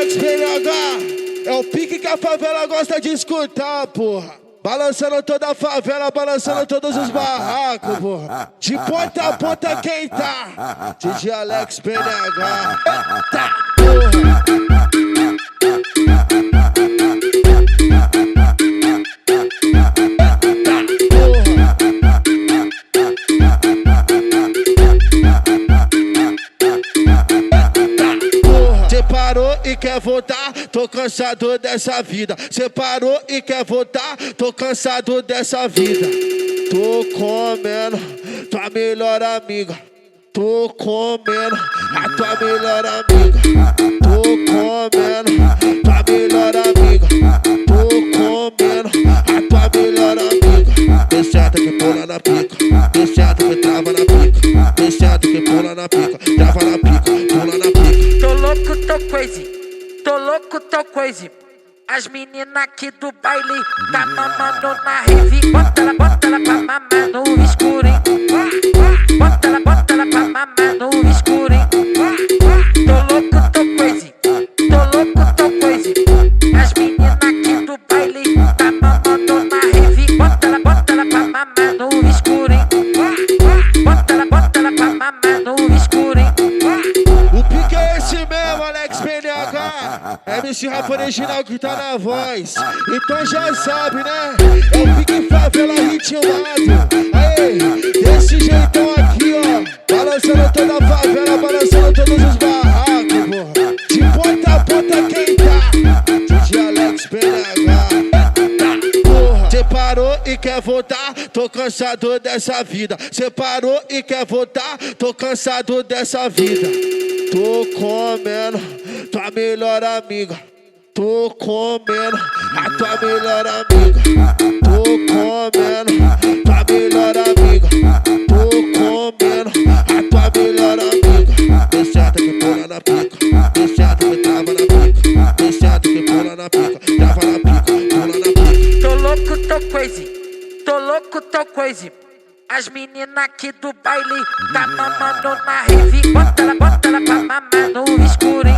Alex PNH, é o pique que a favela gosta de escutar, porra. Balançando toda a favela, balançando todos os barracos, porra. De ponta a ponta quem tá? DJ Alex PNH. Tá, porra. Cê parou e quer voltar, tô cansado dessa vida. Cê parou e quer voltar, tô cansado dessa vida. Tô comendo tua melhor amiga. Tô comendo a tua melhor amiga. Tô comendo tua melhor amiga. Tô comendo a tua melhor amiga. Deixa que pula na pica, deixa que trava na pica, deixa que pula na pica, trava na pica, pula na pica. Tô louco, tô crazy, tô louco, tô crazy. As meninas aqui do baile tá mamando na rave. Bota ela pra mamar no escuro, hein? Bota ela pra mamar no escuro, hein? Tô louco, tô crazy, tô louco, tô crazy. As meninas aqui do baile tá mamando na rave. Bota ela pra mamar no escuro, hein? Bota ela pra mamar no escuro, hein? O pique é esse mesmo, Alex PNH. MC Rap original que tá na voz. Então já sabe, né? É o pique favela ritmado. Aê, desse jeitão aqui, ó. Balançando toda a favela, balançando todos os barracos, porra. De ponta a ponta quem tá? DJ Alex PNH. Cê parou e quer voltar, tô cansado dessa vida. Cê parou e quer voltar, tô cansado dessa vida. Tô comendo tua melhor amiga. Tô comendo a tua melhor amiga. Tô comendo tua melhor amiga. Tô comendo a tua melhor amiga. Deixa que pula na pica, deixa que trava na pica, deixa que pula na pica, trava na pica, pula na pica. Tô louco, tô crazy, tô louco, tô crazy. As meninas aqui do baile tá mamando na rave. Bota ela pra mamar no escuro, hein?